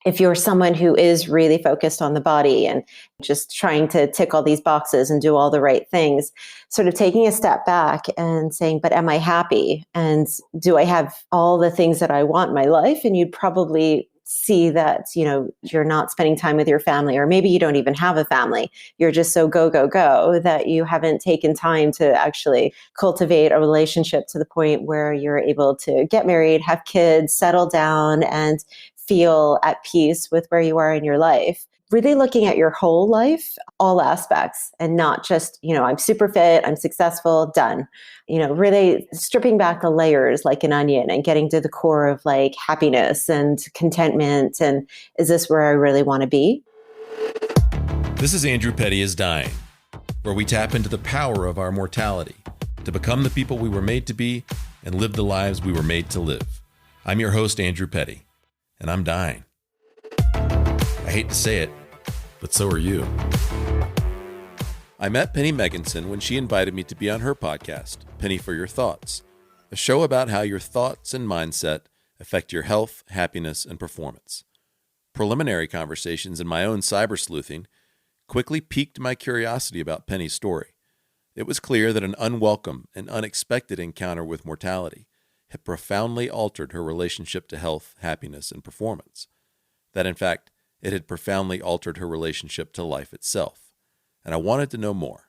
if you're someone who is really focused on the body and just trying to tick all these boxes and do all the right things, sort of taking a step back and saying, but am I happy? And do I have all the things that I want in my life? And you'd probably see that, you're not spending time with your family, or maybe you don't even have a family. You're just so go, go, go that you haven't taken time to actually cultivate a relationship to the point where you're able to get married, have kids, settle down, and feel at peace with where you are in your life. Really looking at your whole life, all aspects, and not just, I'm super fit, I'm successful, done. Really stripping back the layers like an onion and getting to the core of like happiness and contentment. And is this where I really want to be? This is Andrew Petty is Dying, where we tap into the power of our mortality to become the people we were made to be and live the lives we were made to live. I'm your host, Andrew Petty, and I'm dying. I hate to say it, but so are you. I met Penney Megginson when she invited me to be on her podcast, Penny for Your Thoughts, a show about how your thoughts and mindset affect your health, happiness, and performance. Preliminary conversations in my own cyber sleuthing quickly piqued my curiosity about Penny's story. It was clear that an unwelcome and unexpected encounter with mortality had profoundly altered her relationship to health, happiness, and performance. That, in fact, it had profoundly altered her relationship to life itself, and I wanted to know more.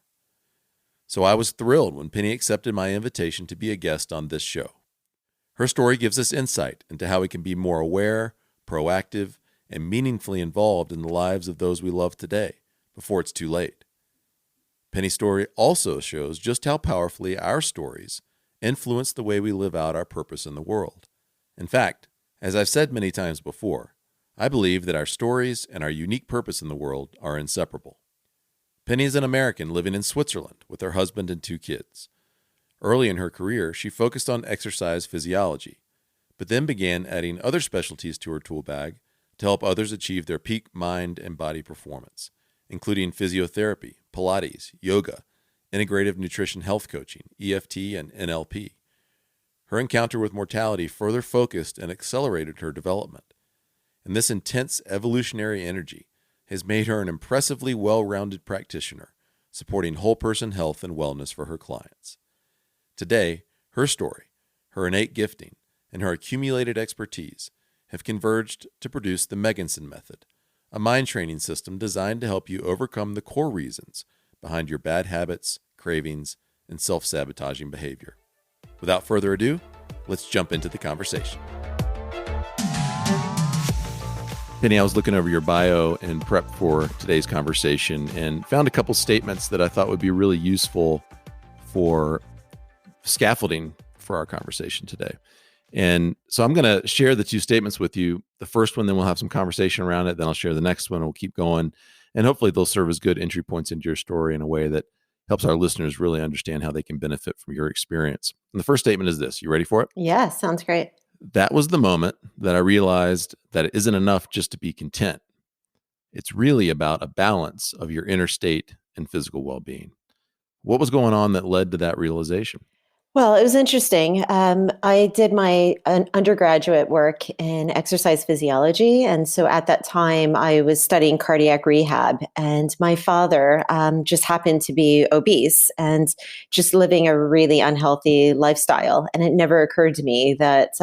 So I was thrilled when Penny accepted my invitation to be a guest on this show. Her story gives us insight into how we can be more aware, proactive, and meaningfully involved in the lives of those we love today, before it's too late. Penny's story also shows just how powerfully our stories influence the way we live out our purpose in the world. In fact, as I've said many times before, I believe that our stories and our unique purpose in the world are inseparable. Penny is an American living in Switzerland with her husband and 2 kids. Early in her career, she focused on exercise physiology, but then began adding other specialties to her tool bag to help others achieve their peak mind and body performance, including physiotherapy, Pilates, yoga, integrative nutrition health coaching, EFT, and NLP. Her encounter with mortality further focused and accelerated her development. And this intense evolutionary energy has made her an impressively well-rounded practitioner, supporting whole-person health and wellness for her clients. Today, her story, her innate gifting, and her accumulated expertise have converged to produce the Megginson Method, a mind training system designed to help you overcome the core reasons behind your bad habits, cravings, and self-sabotaging behavior. Without further ado, let's jump into the conversation. Penny, I was looking over your bio in prep for today's conversation and found a couple statements that I thought would be really useful for scaffolding for our conversation today. And so I'm going to share the 2 statements with you. The first one, then we'll have some conversation around it. Then I'll share the next one. We'll keep going. And hopefully they'll serve as good entry points into your story in a way that helps our listeners really understand how they can benefit from your experience. And the first statement is this. You ready for it? Yeah, sounds great. That was the moment that I realized that it isn't enough just to be content. It's really about a balance of your inner state and physical well-being. What was going on that led to that realization? Well, it was interesting. I did my undergraduate work in exercise physiology. And so at that time, I was studying cardiac rehab. And my father just happened to be obese and just living a really unhealthy lifestyle. And it never occurred to me that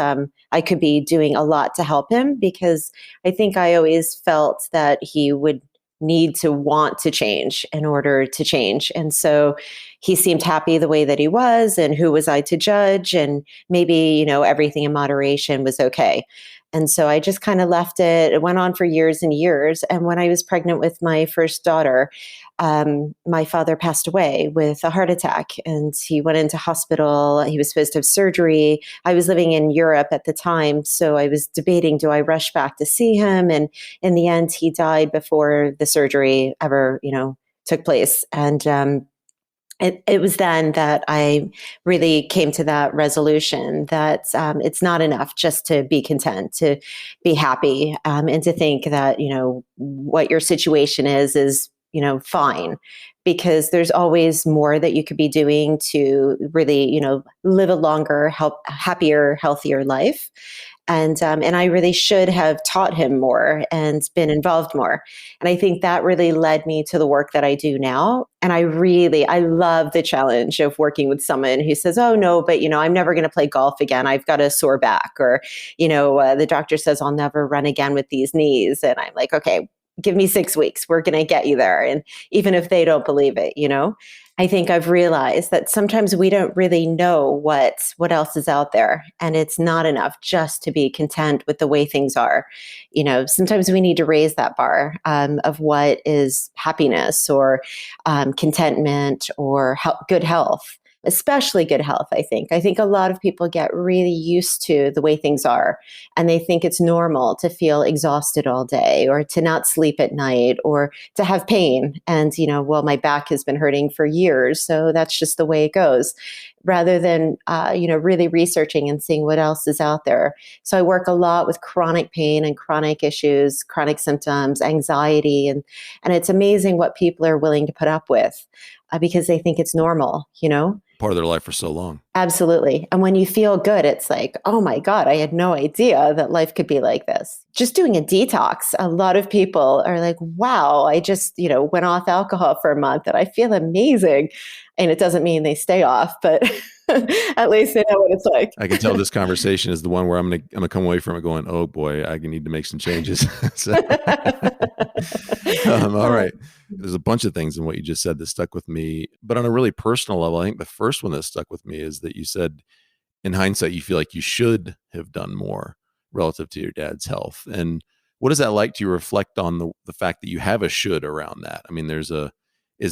I could be doing a lot to help him, because I think I always felt that he would need to want to change in order to change. And so he seemed happy the way that he was, and who was I to judge? And maybe, everything in moderation was okay. And so I just kind of left it. It went on for years and years. And when I was pregnant with my first daughter, my father passed away with a heart attack, and he went into hospital. He was supposed to have surgery. I was living in Europe at the time, so I was debating, do I rush back to see him? And in the end, he died before the surgery ever, took place. And it was then that I really came to that resolution that it's not enough just to be content, to be happy, and to think that, what your situation is, fine, because there's always more that you could be doing to really, live a longer, happier, healthier life. And I really should have taught him more and been involved more. And I think that really led me to the work that I do now. And I love the challenge of working with someone who says, oh no, but I'm never going to play golf again. I've got a sore back, or, the doctor says I'll never run again with these knees. And I'm like, okay, give me 6 weeks. We're going to get you there. And even if they don't believe it, I think I've realized that sometimes we don't really know what else is out there, and it's not enough just to be content with the way things are. Sometimes we need to raise that bar of what is happiness, or contentment, or good health. Especially good health, I think. I think a lot of people get really used to the way things are, and they think it's normal to feel exhausted all day, or to not sleep at night, or to have pain. And, well, my back has been hurting for years, so that's just the way it goes, rather than, really researching and seeing what else is out there. So I work a lot with chronic pain and chronic issues, chronic symptoms, anxiety, and it's amazing what people are willing to put up with because they think it's normal, Part of their life for so long. Absolutely. And when you feel good, it's like, oh my God, I had no idea that life could be like this. Just doing a detox, a lot of people are like, wow, I just, went off alcohol for a month and I feel amazing. And it doesn't mean they stay off, but at least they know what it's like. I can tell this conversation is the one where I'm gonna come away from it going, oh boy, I need to make some changes. All right. There's a bunch of things in what you just said that stuck with me, but on a really personal level, I think the first one that stuck with me is that you said, in hindsight, you feel like you should have done more relative to your dad's health. And what is that like to reflect on the fact that you have a should around that? I mean, is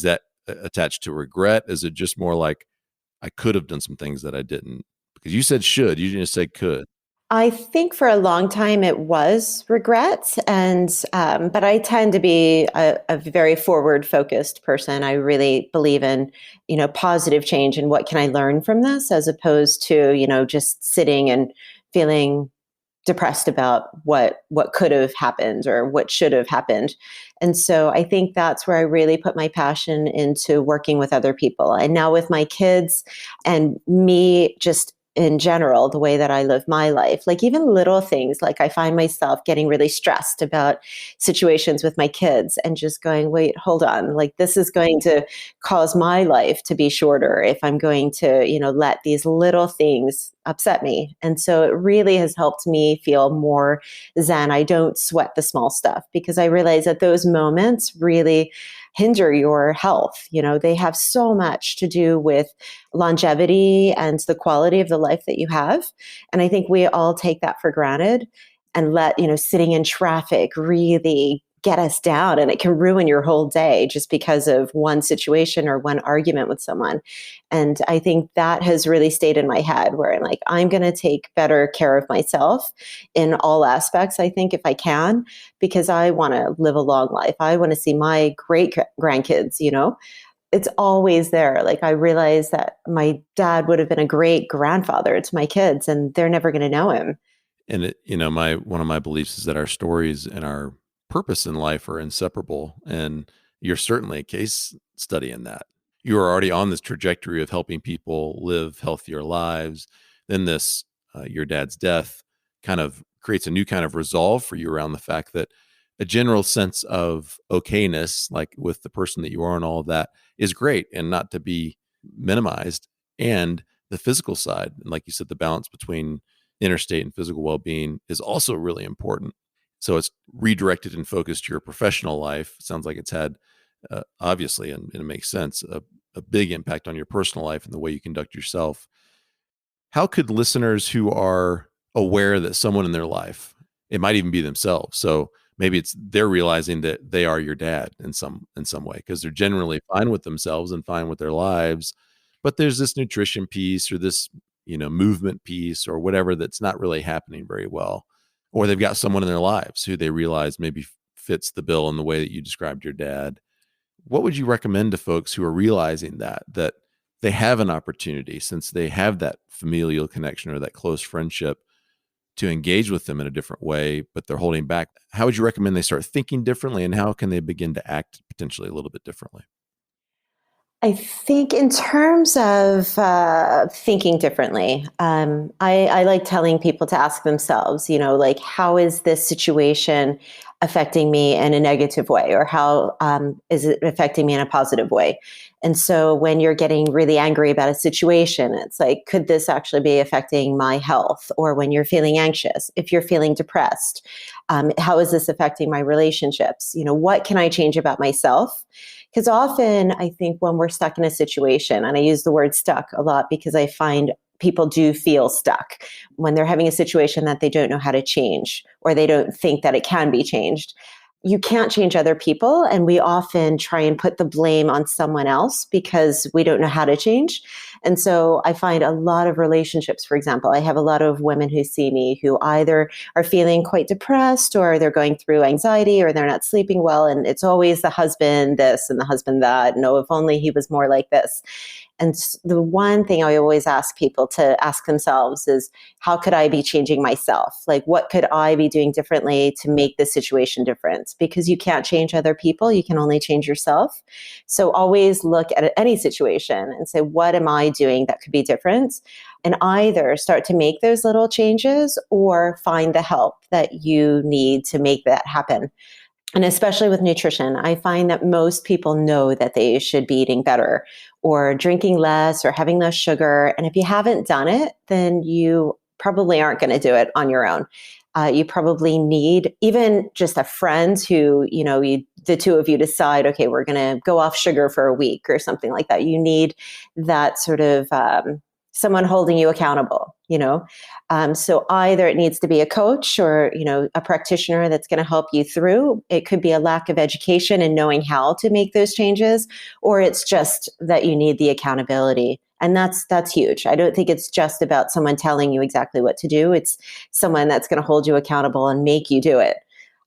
that attached to regret? Is it just more like, I could have done some things that I didn't? Because you said should, you didn't say could. I think for a long time it was regret, but I tend to be a very forward focused person. I really believe in positive change and what can I learn from this, as opposed to just sitting and feeling depressed about what could have happened or what should have happened. And so I think that's where I really put my passion into working with other people. And now with my kids and me, just in general, the way that I live my life, like even little things, like I find myself getting really stressed about situations with my kids and just going, wait, hold on, like this is going to cause my life to be shorter if I'm going to, let these little things upset me. And so it really has helped me feel more zen. I don't sweat the small stuff because I realize that those moments really hinder your health. They have so much to do with longevity and the quality of the life that you have. And I think we all take that for granted and let, sitting in traffic really get us down, and it can ruin your whole day just because of one situation or one argument with someone. And I think that has really stayed in my head, where I'm like, I'm going to take better care of myself in all aspects, I think, if I can, because I want to live a long life. I want to see my great grandkids, it's always there. Like I realize that my dad would have been a great grandfather to my kids, and they're never going to know him. And one of my beliefs is that our stories and our purpose in life are inseparable. And you're certainly a case study in that. You are already on this trajectory of helping people live healthier lives. Then your dad's death kind of creates a new kind of resolve for you around the fact that a general sense of okayness, like with the person that you are and all of that, is great and not to be minimized. And the physical side, and like you said, the balance between inner state and physical well-being is also really important. So it's redirected and focused to your professional life. It sounds like it's had, obviously, and it makes sense, a big impact on your personal life and the way you conduct yourself. How could listeners who are aware that someone in their life, it might even be themselves, so maybe they're realizing that they are your dad in some way, because they're generally fine with themselves and fine with their lives, but there's this nutrition piece or this movement piece or whatever that's not really happening very well, or they've got someone in their lives who they realize maybe fits the bill in the way that you described your dad. What would you recommend to folks who are realizing that they have an opportunity, since they have that familial connection or that close friendship, to engage with them in a different way, but they're holding back? How would you recommend they start thinking differently, and how can they begin to act potentially a little bit differently? I think in terms of thinking differently, I like telling people to ask themselves, like, how is this situation affecting me in a negative way? Or how is it affecting me in a positive way? And so when you're getting really angry about a situation, it's like, could this actually be affecting my health? Or when you're feeling anxious, if you're feeling depressed, how is this affecting my relationships? What can I change about myself? Because often I think when we're stuck in a situation, and I use the word stuck a lot because I find people do feel stuck when they're having a situation that they don't know how to change or they don't think that it can be changed. You can't change other people. And we often try and put the blame on someone else because we don't know how to change. And so I find a lot of relationships, for example, I have a lot of women who see me who either are feeling quite depressed or they're going through anxiety or they're not sleeping well. And it's always the husband this and the husband that. No, if only he was more like this. And the one thing I always ask people to ask themselves is, how could I be changing myself? Like, what could I be doing differently to make this situation different? Because you can't change other people. You can only change yourself. So always look at any situation and say, what am I doing that could be different? And either start to make those little changes or find the help that you need to make that happen. And especially with nutrition, I find that most people know that they should be eating better or drinking less or having less sugar. And if you haven't done it, then you probably aren't going to do it on your own. You probably need even just a friend who, the two of you decide, okay, we're going to go off sugar for a week or something like that. You need that sort of someone holding you accountable, So either it needs to be a coach or, a practitioner that's going to help you through. It could be a lack of education and knowing how to make those changes, or it's just that you need the accountability. And that's huge. I don't think it's just about someone telling you exactly what to do. It's someone that's going to hold you accountable and make you do it.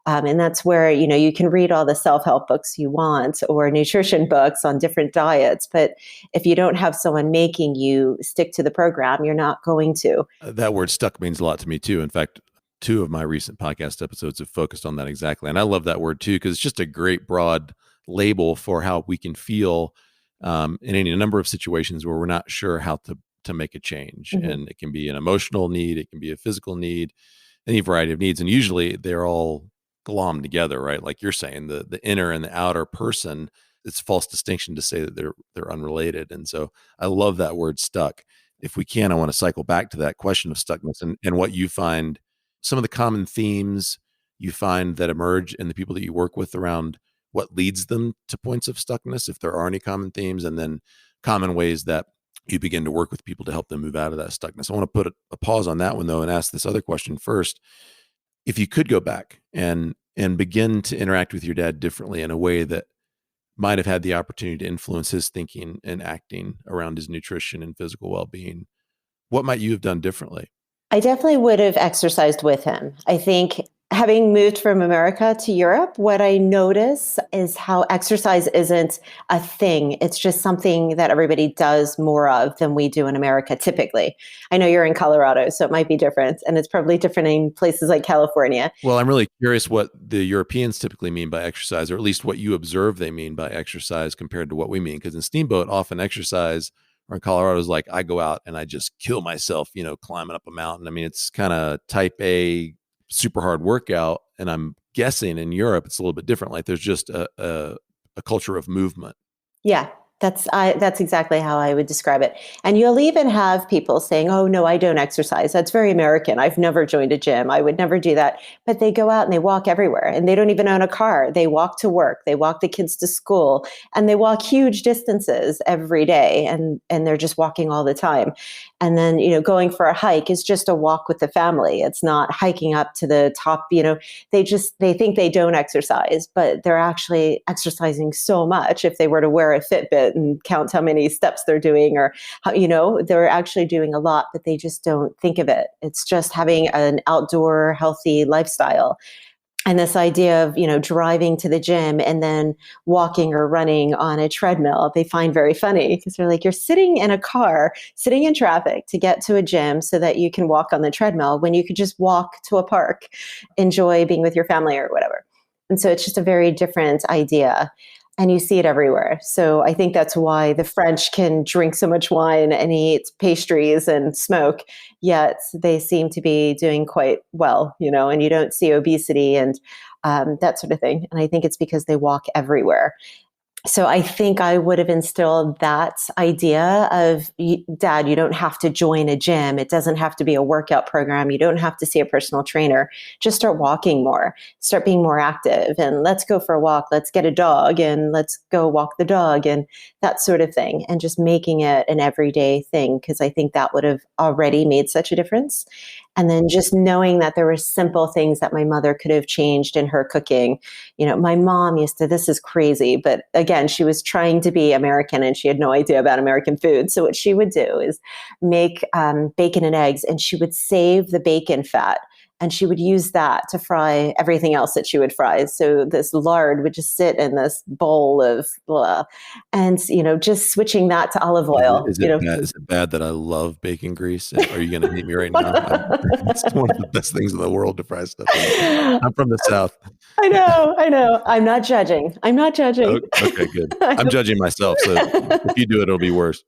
And that's where, you can read all the self-help books you want or nutrition books on different diets. But if you don't have someone making you stick to the program, you're not going to. That word stuck means a lot to me too. In fact, 2 of my recent podcast episodes have focused on that exactly. And I love that word too, because it's just a great broad label for how we can feel in any number of situations where we're not sure how to make a change. Mm-hmm. And it can be an emotional need, it can be a physical need, any variety of needs. And usually they're all glommed together, right? Like you're saying, the inner and the outer person, it's false distinction to say that they're unrelated. And so I love that word stuck. If we can, I want to cycle back to that question of stuckness and what you find, some of the common themes you find that emerge in the people that you work with around what leads them to points of stuckness, if there are any common themes, and then common ways that you begin to work with people to help them move out of that stuckness. I want to put a pause on that one though and ask this other question first. If you could go back and begin to interact with your dad differently in a way that might have had the opportunity to influence his thinking and acting around his nutrition and physical well-being, what might you have done differently? I definitely would have exercised with him. I think having moved from America to Europe, what I notice is how exercise isn't a thing. It's just something that everybody does more of than we do in America typically. I know you're in Colorado, so it might be different. And it's probably different in places like California. Well, I'm really curious what the Europeans typically mean by exercise, or at least what you observe they mean by exercise compared to what we mean. Because in Steamboat, often exercise, or in Colorado, is like I go out and I just kill myself, climbing up a mountain. I mean, it's kind of type A, super hard workout. And I'm guessing in Europe, it's a little bit different. Like there's just a culture of movement. Yeah, that's exactly how I would describe it. And you'll even have people saying, oh, no, I don't exercise. That's very American. I've never joined a gym. I would never do that. But they go out and they walk everywhere and they don't even own a car. They walk to work. They walk the kids to school and they walk huge distances every day. And they're just walking all the time. And then, going for a hike is just a walk with the family. It's not hiking up to the top, they think they don't exercise, but they're actually exercising so much if they were to wear a Fitbit and count how many steps they're doing or how, they're actually doing a lot, but they just don't think of it. It's just having an outdoor healthy lifestyle. And this idea of, driving to the gym and then walking or running on a treadmill, they find very funny because they're like, you're sitting in a car, sitting in traffic to get to a gym so that you can walk on the treadmill when you could just walk to a park, enjoy being with your family or whatever. And so it's just a very different idea. And you see it everywhere. So I think that's why the French can drink so much wine and eat pastries and smoke, yet they seem to be doing quite well, and you don't see obesity and that sort of thing. And I think it's because they walk everywhere. So I think I would have instilled that idea of, Dad, you don't have to join a gym. It doesn't have to be a workout program. You don't have to see a personal trainer. Just start walking more, start being more active, and let's go for a walk. Let's get a dog and let's go walk the dog and that sort of thing. And just making it an everyday thing, because I think that would have already made such a difference. And then just knowing that there were simple things that my mother could have changed in her cooking. My mom used to, this is crazy, but again, she was trying to be American and she had no idea about American food. So what she would do is make bacon and eggs, and she would save the bacon fat. And she would use that to fry everything else that she would fry. So this lard would just sit in this bowl of blah. And, just switching that to olive oil. Is it bad that I love bacon grease? Are you going to hate me right now? It's one of the best things in the world to fry stuff. I'm from the South. I know. I'm not judging. Okay, good. I'm judging myself. So if you do it, it'll be worse.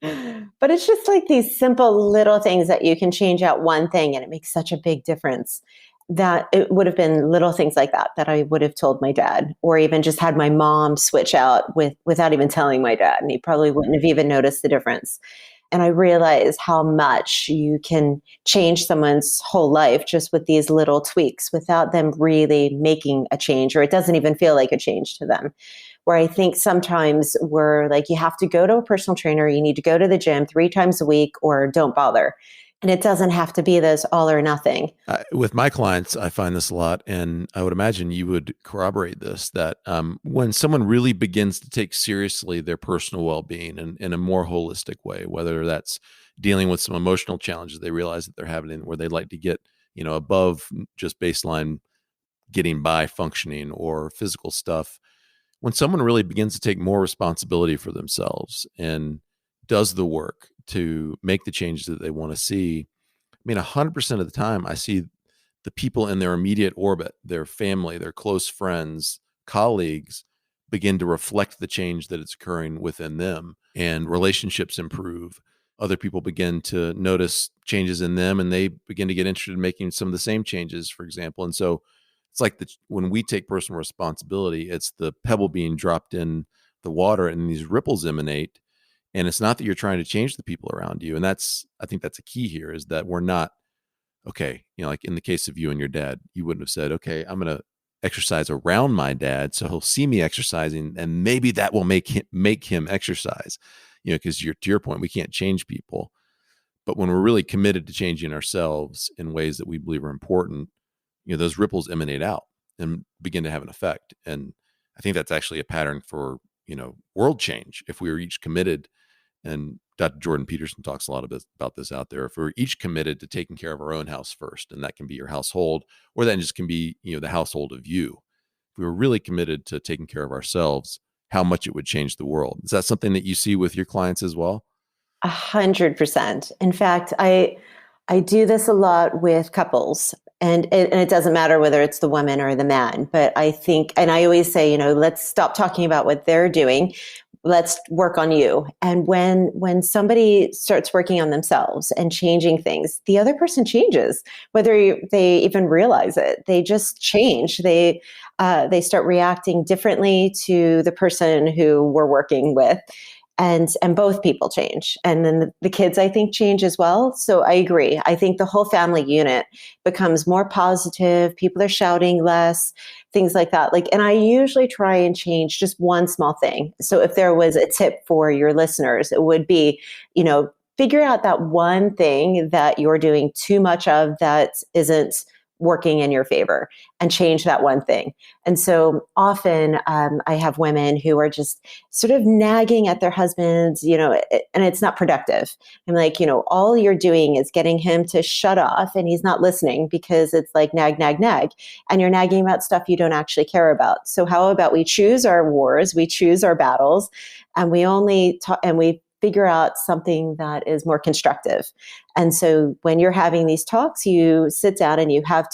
But it's just like these simple little things that you can change out one thing and it makes such a big difference. That it would have been little things like that I would have told my dad, or even just had my mom switch out without even telling my dad, and he probably wouldn't have even noticed the difference. And I realized how much you can change someone's whole life just with these little tweaks without them really making a change, or it doesn't even feel like a change to them. Where I think sometimes we're like, you have to go to a personal trainer, you need to go to the gym 3 times a week, or don't bother. And it doesn't have to be this all or nothing. With my clients, I find this a lot, and I would imagine you would corroborate this, that when someone really begins to take seriously their personal well-being in a more holistic way, whether that's dealing with some emotional challenges they realize that they're having, where they'd like to get above just baseline getting by functioning, or physical stuff, when someone really begins to take more responsibility for themselves and does the work to make the changes that they want to see, 100% of the time I see the people in their immediate orbit, their family, their close friends, colleagues, begin to reflect the change that is occurring within them, and relationships improve. Other people begin to notice changes in them, and they begin to get interested in making some of the same changes, for example. And so it's like when we take personal responsibility, it's the pebble being dropped in the water and these ripples emanate. And it's not that you're trying to change the people around you. And I think that's a key here, is that we're not, okay, like in the case of you and your dad, you wouldn't have said, okay, I'm going to exercise around my dad so he'll see me exercising and maybe that will make him exercise, because to your point, we can't change people. But when we're really committed to changing ourselves in ways that we believe are important, those ripples emanate out and begin to have an effect. And I think that's actually a pattern for, world change. If we were each committed, and Dr. Jordan Peterson talks a lot about this out there, if we're each committed to taking care of our own house first, and that can be your household, or that just can be, the household of you. If we were really committed to taking care of ourselves, how much it would change the world. Is that something that you see with your clients as well? 100%. In fact, I do this a lot with couples, and it doesn't matter whether it's the woman or the man, but I think, and I always say, let's stop talking about what they're doing. Let's work on you. And when somebody starts working on themselves and changing things, the other person changes, whether they even realize it. They just change. They start reacting differently to the person who we're working with. And both people change. And then the kids, I think, change as well. So I agree. I think the whole family unit becomes more positive. People are shouting less, things like that. And I usually try and change just one small thing. So if there was a tip for your listeners, it would be, figure out that one thing that you're doing too much of that isn't working in your favor, and change that one thing. And so often I have women who are just sort of nagging at their husbands, and it's not productive. I'm like, all you're doing is getting him to shut off, and he's not listening, because it's like nag, nag, nag. And you're nagging about stuff you don't actually care about. So how about we choose our wars, we choose our battles, and we only talk, and we figure out something that is more constructive. And so when you're having these talks, you sit down and you have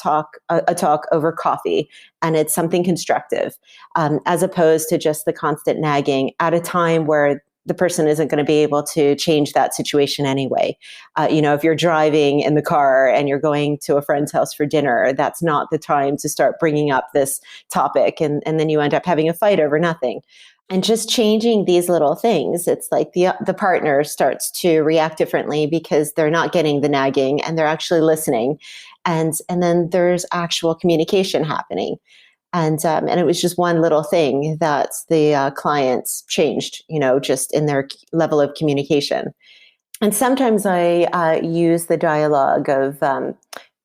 a talk over coffee, and it's something constructive, as opposed to just the constant nagging at a time where the person isn't going to be able to change that situation anyway. If you're driving in the car and you're going to a friend's house for dinner, that's not the time to start bringing up this topic. And then you end up having a fight over nothing. And just changing these little things, it's like the partner starts to react differently because they're not getting the nagging and they're actually listening. And then there's actual communication happening. And it was just one little thing that the clients changed, just in their level of communication. And sometimes I use the dialogue of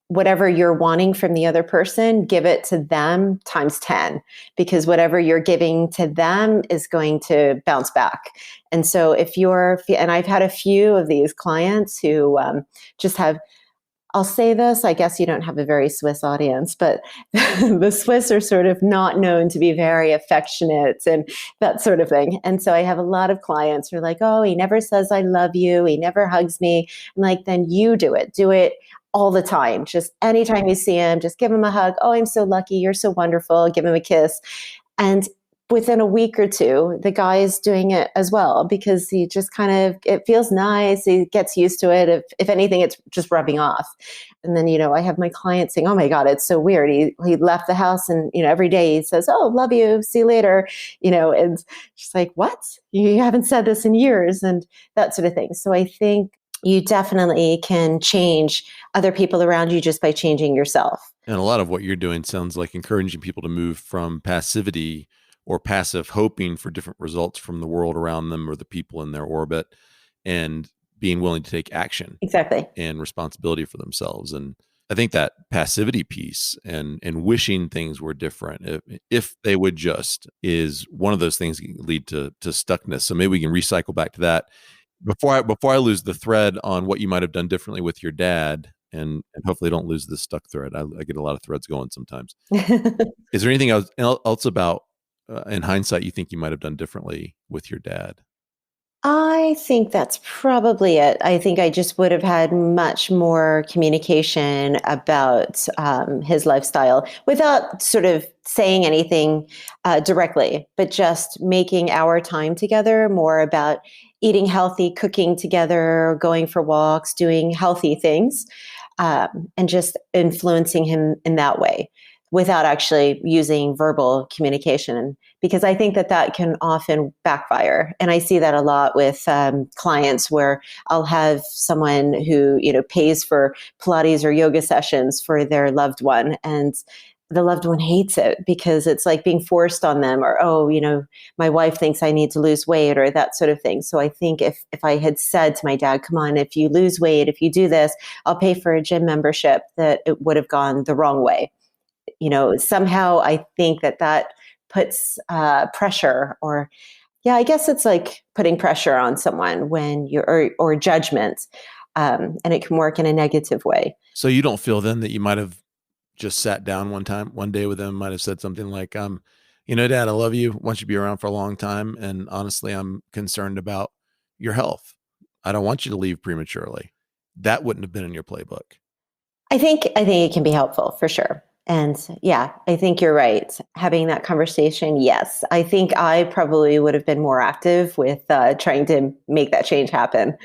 whatever you're wanting from the other person, give it to them times 10, because whatever you're giving to them is going to bounce back. And so and I've had a few of these clients who just have, I'll say this, I guess you don't have a very Swiss audience, but the Swiss are sort of not known to be very affectionate and that sort of thing. And so I have a lot of clients who are like, oh, he never says I love you. He never hugs me. I'm like, then you do it. Do it all the time. Just anytime you see him, just give him a hug. Oh, I'm so lucky. You're so wonderful. Give him a kiss. And within a week or two, the guy is doing it as well, because he just it feels nice. He gets used to it. If anything, it's just rubbing off. And then, I have my client saying, oh my God, it's so weird. He left the house and, every day he says, oh, love you. See you later. And she's like, what? You haven't said this in years, and that sort of thing. So I think you definitely can change other people around you just by changing yourself. And a lot of what you're doing sounds like encouraging people to move from passivity or passive hoping for different results from the world around them or the people in their orbit, and being willing to take action. Exactly. And responsibility for themselves. And I think that passivity piece and wishing things were different, if they would just, is one of those things that can lead to stuckness. So maybe we can recycle back to that. Before I lose the thread on what you might have done differently with your dad, and hopefully don't lose this stuck thread. I get a lot of threads going sometimes. Is there anything else about, in hindsight, you think you might have done differently with your dad? I think that's probably it. I think I just would have had much more communication about his lifestyle without sort of saying anything directly, but just making our time together more about eating healthy, cooking together, going for walks, doing healthy things, and just influencing him in that way without actually using verbal communication, because I think that can often backfire. And I see that a lot with clients, where I'll have someone who, pays for Pilates or yoga sessions for their loved one, and the loved one hates it because it's like being forced on them, or, oh, my wife thinks I need to lose weight, or that sort of thing. So I think if I had said to my dad, come on, if you lose weight, if you do this, I'll pay for a gym membership, that it would have gone the wrong way. Somehow I think that puts pressure, or, yeah, I guess it's like putting pressure on someone when or judgment, and it can work in a negative way. So you don't feel then that you might have just sat down one day with him, might have said something like, Dad, I love you. Want you to be around for a long time. And honestly, I'm concerned about your health. I don't want you to leave prematurely. That wouldn't have been in your playbook. I think it can be helpful for sure. And yeah, I think you're right. Having that conversation, yes. I think I probably would have been more active with trying to make that change happen,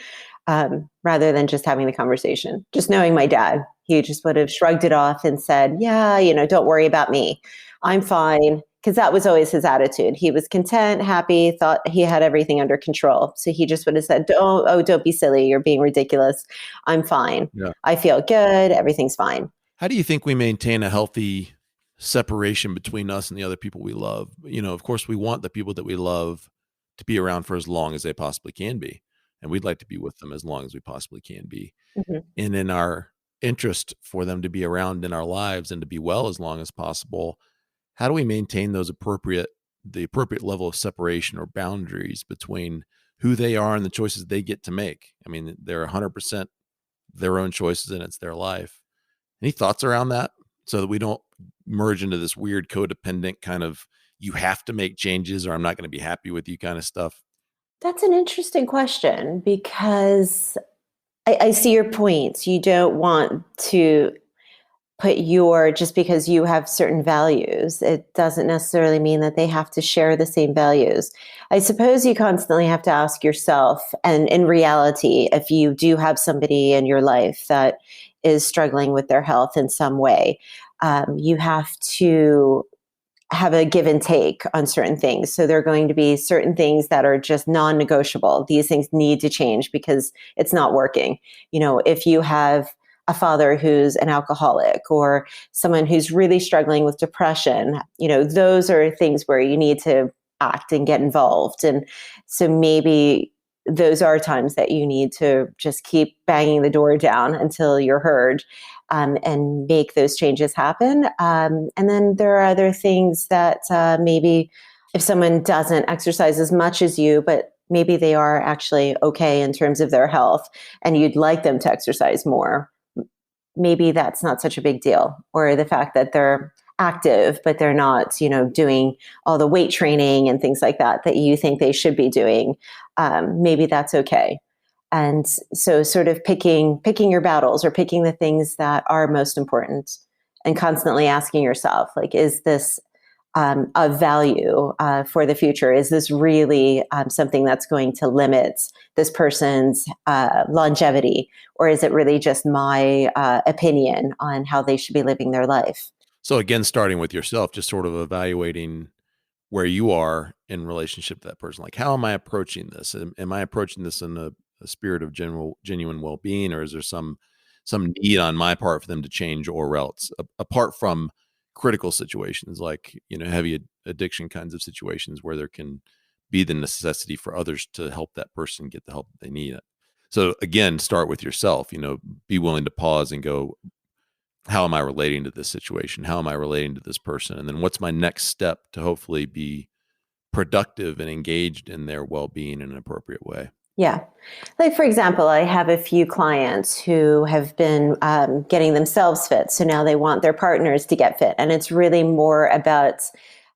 rather than just having the conversation. Just knowing my dad, he just would have shrugged it off and said, yeah, don't worry about me. I'm fine. Because that was always his attitude. He was content, happy, thought he had everything under control. So he just would have said, don't be silly. You're being ridiculous. I'm fine. Yeah. I feel good. Everything's fine. How do you think we maintain a healthy separation between us and the other people we love? Of course, we want the people that we love to be around for as long as they possibly can be. And we'd like to be with them as long as we possibly can be. Mm-hmm. And in our interest for them to be around in our lives and to be well as long as possible, how do we maintain the appropriate level of separation or boundaries between who they are and the choices they get to make? I mean, they're 100% their own choices and it's their life. Any thoughts around that, so that we don't merge into this weird codependent kind of, you have to make changes or I'm not going to be happy with you kind of stuff? That's an interesting question because I see your points. You don't want to put just because you have certain values, it doesn't necessarily mean that they have to share the same values. I suppose you constantly have to ask yourself, and in reality, if you do have somebody in your life that is struggling with their health in some way, you have to have a give and take on certain things. So there are going to be certain things that are just non-negotiable. These things need to change because it's not working. If you have a father who's an alcoholic or someone who's really struggling with depression, those are things where you need to act and get involved. And so maybe those are times that you need to just keep banging the door down until you're heard, and make those changes happen. And then there are other things that maybe if someone doesn't exercise as much as you, but maybe they are actually okay in terms of their health and you'd like them to exercise more, maybe that's not such a big deal. Or the fact that they're active, but they're not, doing all the weight training and things like that you think they should be doing. Maybe that's okay. And so sort of picking your battles or picking the things that are most important and constantly asking yourself, like, is this of value for the future? Is this really something that's going to limit this person's longevity? Or is it really just my opinion on how they should be living their life? So again, starting with yourself, just sort of evaluating where you are in relationship to that person. Like, how am I approaching this? Am I approaching this in a spirit of genuine well-being, or is there some need on my part for them to change, or else apart from critical situations like heavy addiction kinds of situations where there can be the necessity for others to help that person get the help that they need. So again, start with yourself. Be willing to pause and go, how am I relating to this situation? How am I relating to this person? And then what's my next step to hopefully be productive and engaged in their well-being in an appropriate way? Yeah. Like, for example, I have a few clients who have been getting themselves fit. So now they want their partners to get fit. And it's really more about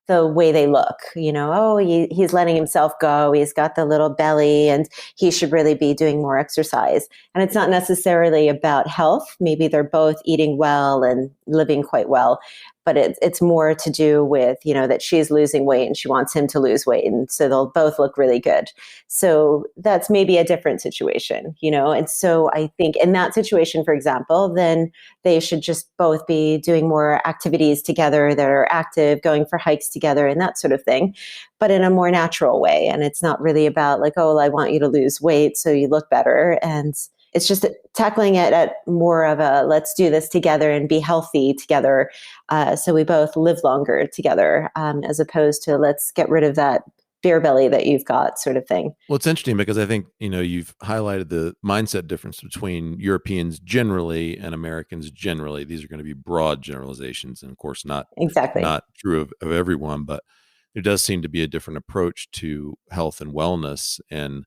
the way they look. Oh, he's letting himself go. He's got the little belly and he should really be doing more exercise. And it's not necessarily about health. Maybe they're both eating well and living quite well. But it's more to do with, that she's losing weight and she wants him to lose weight. And so they'll both look really good. So that's maybe a different situation. And so I think in that situation, for example, then they should just both be doing more activities together that are active, going for hikes together and that sort of thing, but in a more natural way. And it's not really about like, oh, well, I want you to lose weight so you look better. And it's just tackling it at more of a let's do this together and be healthy together, so we both live longer together, as opposed to let's get rid of that beer belly that you've got sort of thing. Well, it's interesting because I think, you've highlighted the mindset difference between Europeans generally and Americans generally. These are going to be broad generalizations, and of course Exactly. not true of everyone, but there does seem to be a different approach to health and wellness, and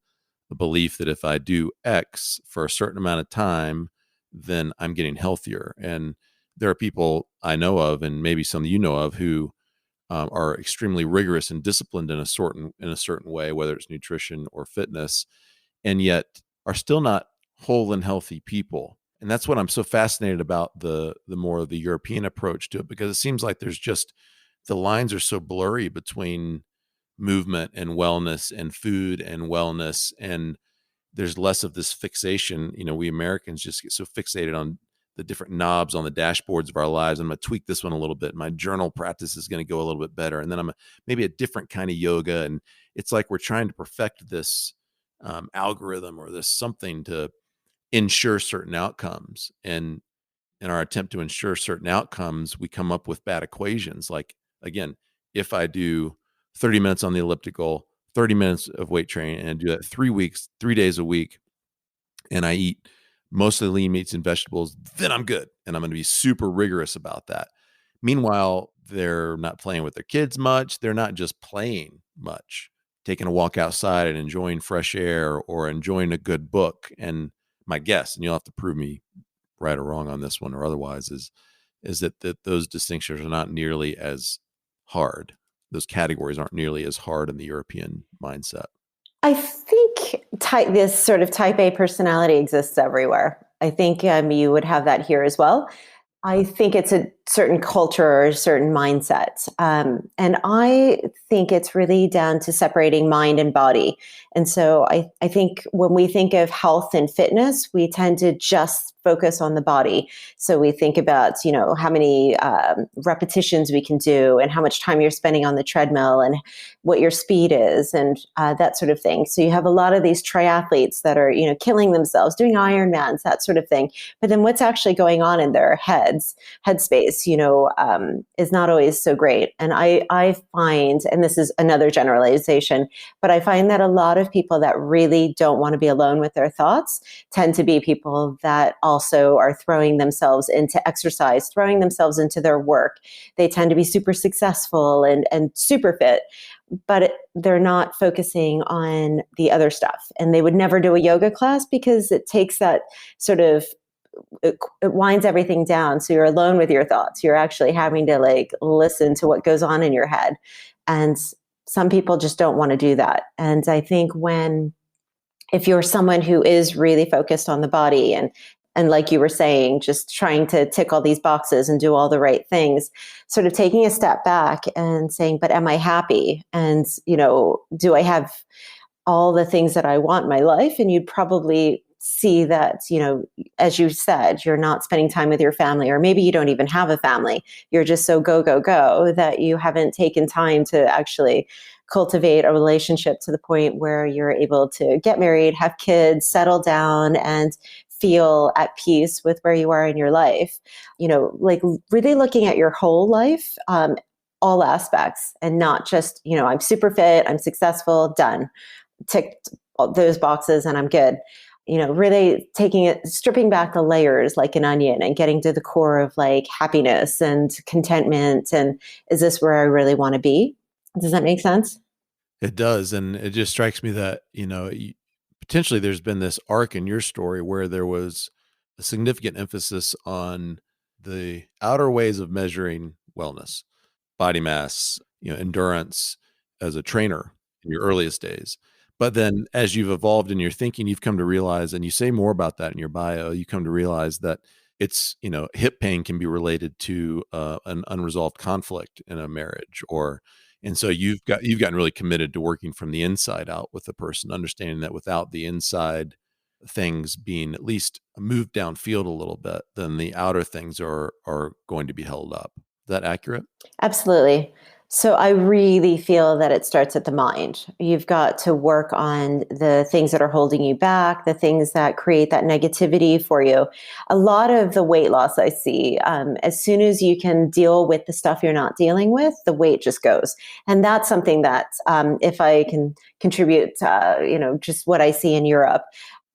the belief that if I do X for a certain amount of time, then I'm getting healthier. And there are people I know of, and maybe some you know of, who are extremely rigorous and disciplined in a certain way, whether it's nutrition or fitness, and yet are still not whole and healthy people. And that's what I'm so fascinated about the more of the European approach to it, because it seems like there's just the lines are so blurry between movement and wellness and food and wellness, and there's less of this fixation. We Americans just get so fixated on the different knobs on the dashboards of our lives. I'm going to tweak this one a little bit. My journal practice is going to go a little bit better. And then maybe a different kind of yoga. And it's like we're trying to perfect this algorithm or this something to ensure certain outcomes. And in our attempt to ensure certain outcomes, we come up with bad equations. Like, again, if I do 30 minutes on the elliptical, 30 minutes of weight training, and do that 3 days a week, and I eat mostly lean meats and vegetables, then I'm good. And I'm going to be super rigorous about that. Meanwhile, they're not playing with their kids much. They're not just playing much, taking a walk outside and enjoying fresh air or enjoying a good book. And my guess, and you'll have to prove me right or wrong on this one or otherwise, is that those distinctions are not nearly as hard. Those categories aren't nearly as hard in the European mindset. I think this sort of type A personality exists everywhere. I think you would have that here as well. I think it's a certain culture or a certain mindset. And I think it's really down to separating mind and body. And so I think when we think of health and fitness, we tend to just focus on the body. So we think about, how many repetitions we can do and how much time you're spending on the treadmill and what your speed is and that sort of thing. So you have a lot of these triathletes that are, killing themselves, doing Ironmans, that sort of thing. But then what's actually going on in their headspace, is not always so great. And I find, and this is another generalization, but I find that a lot of people that really don't want to be alone with their thoughts tend to be people that also are throwing themselves into exercise, throwing themselves into their work. They tend to be super successful and super fit, but they're not focusing on the other stuff. And they would never do a yoga class because it takes that sort of it winds everything down. So you're alone with your thoughts. You're actually having to listen to what goes on in your head. And some people just don't want to do that. And I think if you're someone who is really focused on the body and like you were saying, just trying to tick all these boxes and do all the right things, sort of taking a step back and saying, but am I happy? And, do I have all the things that I want in my life? And you'd probably see that, as you said, you're not spending time with your family, or maybe you don't even have a family. You're just so go, go, go that you haven't taken time to actually cultivate a relationship to the point where you're able to get married, have kids, settle down, and feel at peace with where you are in your life. Really looking at your whole life, all aspects, and not just, I'm super fit, I'm successful, done, ticked those boxes and I'm good. Really stripping back the layers like an onion and getting to the core of happiness and contentment. And is this where I really want to be? Does that make sense? It does. And it just strikes me that, potentially there's been this arc in your story where there was a significant emphasis on the outer ways of measuring wellness, body mass, endurance as a trainer in your earliest days. But then as you've evolved in your thinking, you've come to realize, and you say more about that in your bio, you come to realize that it's, hip pain can be related to an unresolved conflict in a marriage, and so you've gotten really committed to working from the inside out with the person, understanding that without the inside things being at least moved downfield a little bit, then the outer things are going to be held up. Is that accurate? Absolutely. So I really feel that it starts at the mind. You've got to work on the things that are holding you back, the things that create that negativity for you. A lot of the weight loss I see, as soon as you can deal with the stuff you're not dealing with, the weight just goes. And that's something that, if I can contribute, just what I see in Europe,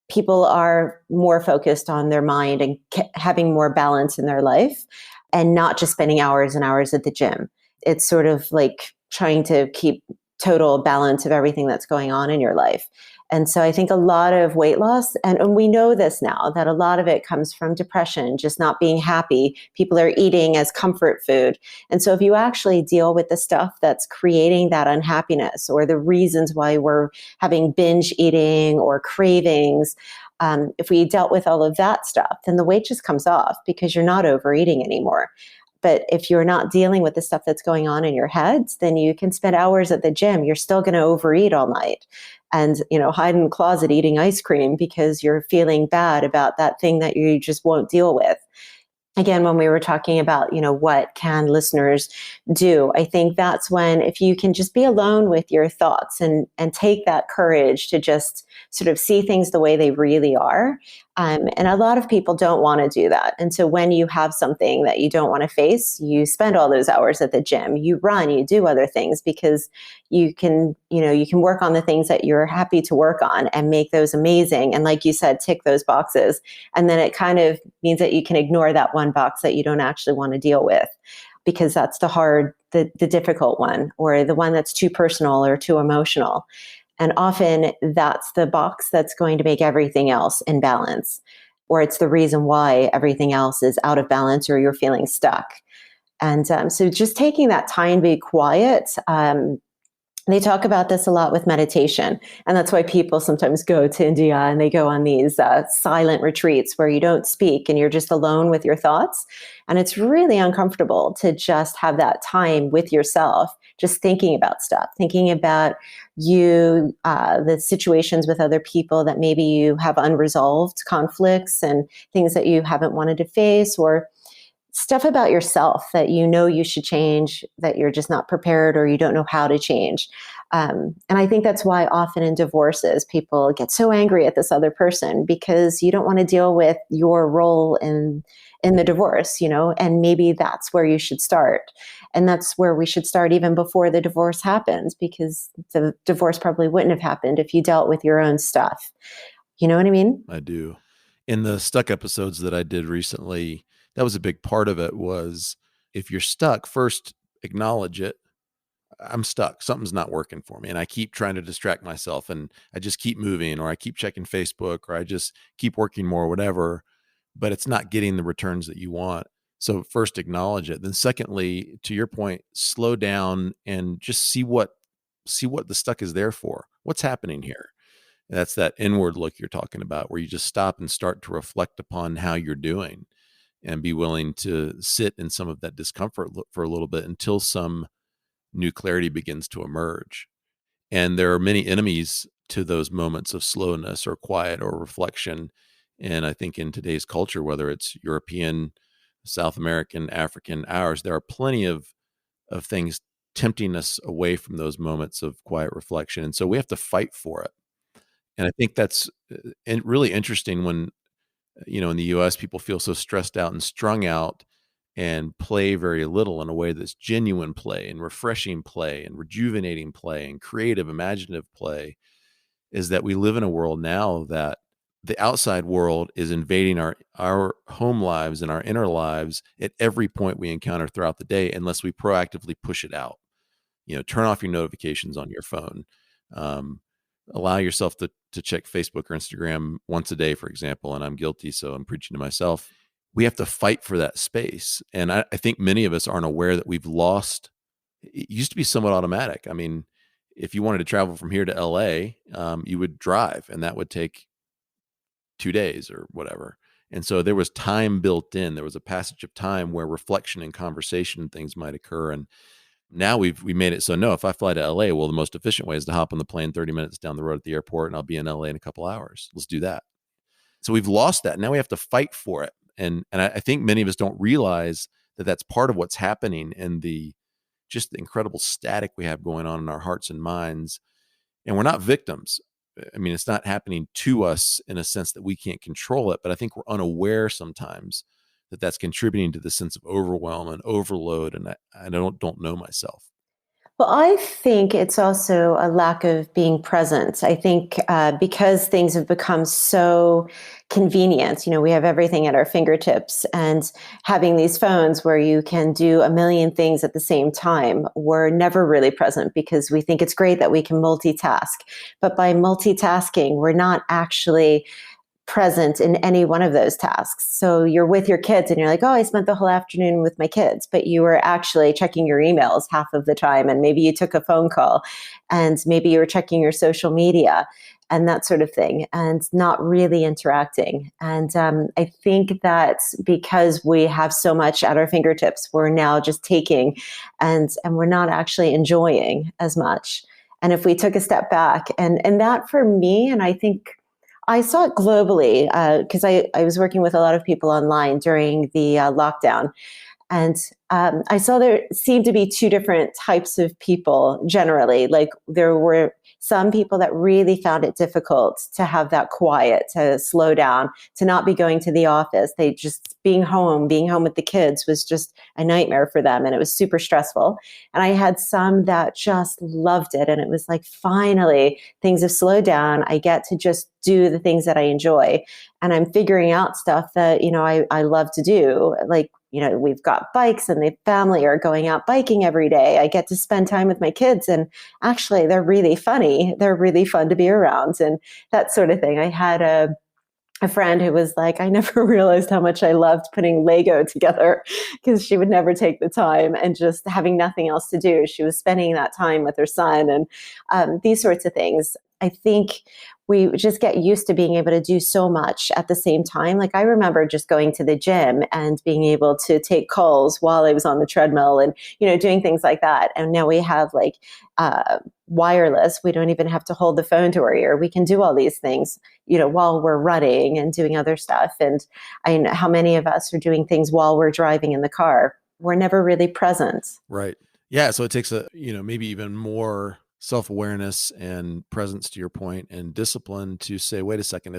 people are more focused on their mind and having more balance in their life and not just spending hours and hours at the gym. It's sort of like trying to keep total balance of everything that's going on in your life. And so I think a lot of weight loss, and we know this now, that a lot of it comes from depression, just not being happy. People are eating as comfort food. And so if you actually deal with the stuff that's creating that unhappiness or the reasons why we're having binge eating or cravings, if we dealt with all of that stuff, then the weight just comes off because you're not overeating anymore. But if you're not dealing with the stuff that's going on in your head, then you can spend hours at the gym. You're still going to overeat all night and, hide in the closet eating ice cream because you're feeling bad about that thing that you just won't deal with. Again, when we were talking about, what can listeners do, I think that's when, if you can just be alone with your thoughts and take that courage to just sort of see things the way they really are. And a lot of people don't want to do that. And so when you have something that you don't want to face, you spend all those hours at the gym, you run, you do other things because you can work on the things that you're happy to work on and make those amazing. And like you said, tick those boxes. And then it kind of means that you can ignore that one box that you don't actually want to deal with because that's the difficult one, or the one that's too personal or too emotional. And often that's the box that's going to make everything else in balance, or it's the reason why everything else is out of balance or you're feeling stuck. And so just taking that time to be quiet, They talk about this a lot with meditation. And that's why people sometimes go to India and they go on these silent retreats where you don't speak and you're just alone with your thoughts. And it's really uncomfortable to just have that time with yourself, just thinking about stuff, thinking about the situations with other people that maybe you have unresolved conflicts and things that you haven't wanted to face, or stuff about yourself that you know you should change, that you're just not prepared or you don't know how to change. And I think that's why often in divorces, people get so angry at this other person because you don't want to deal with your role in the divorce, and maybe that's where you should start. And that's where we should start even before the divorce happens, because the divorce probably wouldn't have happened if you dealt with your own stuff. You know what I mean? I do. In the stuck episodes that I did recently, that was a big part of it. Was if you're stuck, first acknowledge it. I'm stuck. Something's not working for me. And I keep trying to distract myself and I just keep moving, or I keep checking Facebook, or I just keep working more, or whatever, but it's not getting the returns that you want. So first acknowledge it. Then secondly, to your point, slow down and just see what the stuck is there for. What's happening here? That's that inward look you're talking about, where you just stop and start to reflect upon how you're doing and be willing to sit in some of that discomfort for a little bit until some new clarity begins to emerge. And there are many enemies to those moments of slowness or quiet or reflection. And I think in today's culture, whether it's European, South American, African, ours, there are plenty of things tempting us away from those moments of quiet reflection. And so we have to fight for it. And I think that's really interesting when, in the US, people feel so stressed out and strung out and play very little in a way that's genuine play and refreshing play and rejuvenating play and creative, imaginative play, is that we live in a world now that the outside world is invading our home lives and our inner lives at every point we encounter throughout the day, unless we proactively push it out. Turn off your notifications on your phone. Allow yourself to check Facebook or Instagram once a day, for example. And I'm guilty, so I'm preaching to myself. We have to fight for that space. And I think many of us aren't aware that we've lost. It used to be somewhat automatic. I mean, if you wanted to travel from here to LA, you would drive, and that would take 2 days or whatever. And so there was time built in. There was a passage of time where reflection and conversation and things might occur. And now we made it so, no, if I fly to LA, well, the most efficient way is to hop on the plane 30 minutes down the road at the airport, and I'll be in LA in a couple hours. Let's do that. So we've lost that. Now we have to fight for it. And I think many of us don't realize that that's part of what's happening, and just the incredible static we have going on in our hearts and minds. And we're not victims. I mean, it's not happening to us in a sense that we can't control it, but I think we're unaware sometimes that that's contributing to the sense of overwhelm and overload. And I don't know myself. Well, I think it's also a lack of being present. I think because things have become so convenient, we have everything at our fingertips, and having these phones where you can do a million things at the same time, we're never really present because we think it's great that we can multitask. But by multitasking, we're not actually present in any one of those tasks. So you're with your kids and you're like, oh, I spent the whole afternoon with my kids, but you were actually checking your emails half of the time. And maybe you took a phone call, and maybe you were checking your social media and that sort of thing, and not really interacting. And I think that because we have so much at our fingertips, we're now just taking and we're not actually enjoying as much. And if we took a step back, and that for me, and I think I saw it globally because I was working with a lot of people online during the lockdown. And I saw there seemed to be two different types of people generally. Like there were some people that really found it difficult to have that quiet, to slow down, to not be going to the office. They just being home with the kids was just a nightmare for them. And it was super stressful. And I had some that just loved it. And it was like, finally, things have slowed down. I get to just do the things that I enjoy. And I'm figuring out stuff that, I love to do. Like, we've got bikes and the family are going out biking every day. I get to spend time with my kids, and actually they're really funny. They're really fun to be around and that sort of thing. I had a friend who was like, I never realized how much I loved putting Lego together because she would never take the time and just having nothing else to do. She was spending that time with her son and these sorts of things. I think we just get used to being able to do so much at the same time. Like I remember just going to the gym and being able to take calls while I was on the treadmill and, doing things like that. And now we have like wireless. We don't even have to hold the phone to our ear. We can do all these things, while we're running and doing other stuff. And I know how many of us are doing things while we're driving in the car. We're never really present. Right. Yeah. So it takes maybe even more self-awareness and presence, to your point, and discipline to say, wait a second,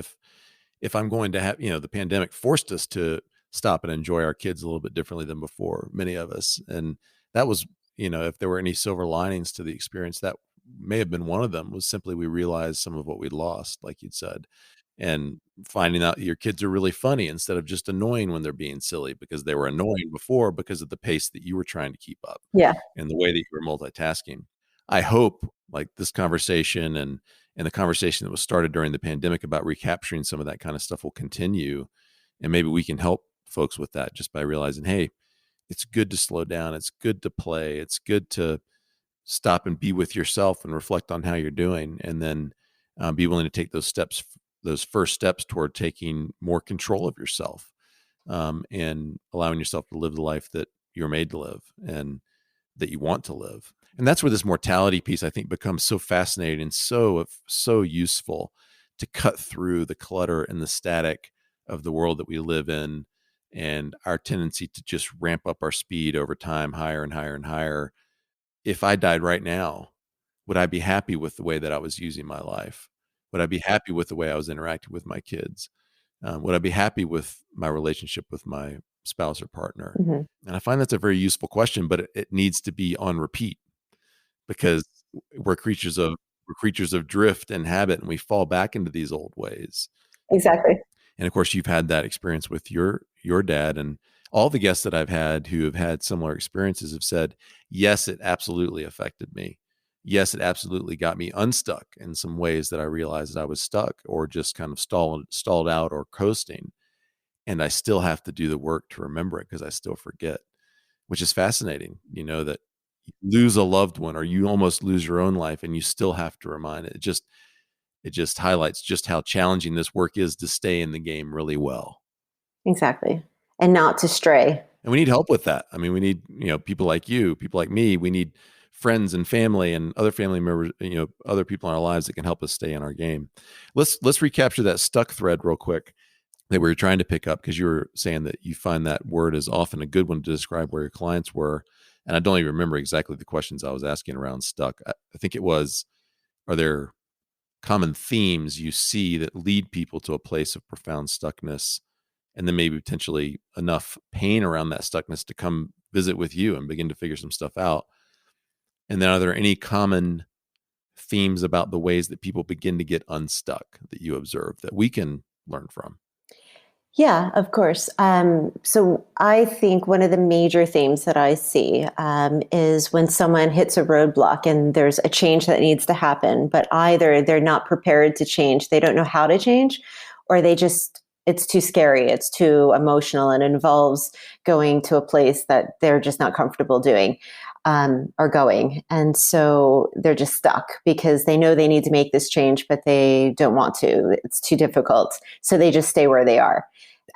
if I'm going to have, the pandemic forced us to stop and enjoy our kids a little bit differently than before, many of us. And that was, if there were any silver linings to the experience, that may have been one of them, was simply we realized some of what we'd lost, like you'd said, and finding out your kids are really funny instead of just annoying when they're being silly, because they were annoying before because of the pace that you were trying to keep up Yeah, and the way that you were multitasking. I hope like this conversation and the conversation that was started during the pandemic about recapturing some of that kind of stuff will continue. And maybe we can help folks with that just by realizing, hey, it's good to slow down. It's good to play. It's good to stop and be with yourself and reflect on how you're doing. And then be willing to take those steps, those first steps toward taking more control of yourself, and allowing yourself to live the life that you're made to live and that you want to live. And that's where this mortality piece, I think, becomes so fascinating and so useful to cut through the clutter and the static of the world that we live in, and our tendency to just ramp up our speed over time, higher and higher and higher. If I died right now, would I be happy with the way that I was using my life? Would I be happy with the way I was interacting with my kids? Would I be happy with my relationship with my spouse or partner? hmm And I find that's a very useful question, but it needs to be on repeat, because we're creatures of drift and habit, and we fall back into these old ways. exactly. And of course, you've had that experience with your dad, and all the guests that I've had who have had similar experiences have said, yes, it absolutely affected me. Yes, it absolutely got me unstuck in some ways that I realized that I was stuck or just kind of stalled out or coasting. And I still have to do the work to remember it because I still forget, which is fascinating, that you lose a loved one or you almost lose your own life and you still have to remind it. It just highlights just how challenging this work is to stay in the game really well. Exactly. And not to stray. And we need help with that. I mean, we need, people like you, people like me. We need friends and family and other family members, other people in our lives that can help us stay in our game. Let's recapture that stuck thread real quick that we were trying to pick up, because you were saying that you find that word is often a good one to describe where your clients were. And I don't even remember exactly the questions I was asking around stuck. I think it was, are there common themes you see that lead people to a place of profound stuckness, and then maybe potentially enough pain around that stuckness to come visit with you and begin to figure some stuff out? And then are there any common themes about the ways that people begin to get unstuck that you observe that we can learn from? Yeah, of course. So I think one of the major themes that I see is when someone hits a roadblock and there's a change that needs to happen, but either they're not prepared to change, they don't know how to change, or it's too scary, it's too emotional, and involves going to a place that they're just not comfortable doing. Or going. And so they're just stuck because they know they need to make this change, but they don't want to. It's too difficult. So they just stay where they are.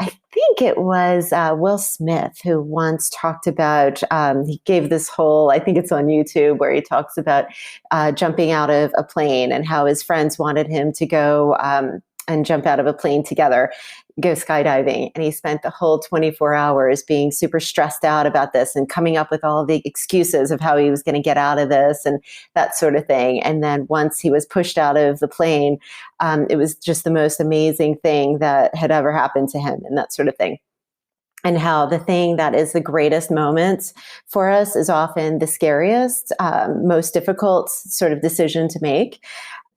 I think it was Will Smith who once talked about, he gave this whole, I think it's on YouTube, where he talks about jumping out of a plane and how his friends wanted him to go and jump out of a plane together, go skydiving. And he spent the whole 24 hours being super stressed out about this and coming up with all the excuses of how he was going to get out of this and that sort of thing. And then once he was pushed out of the plane, it was just the most amazing thing that had ever happened to him and that sort of thing. And how the thing that is the greatest moments for us is often the scariest, most difficult sort of decision to make.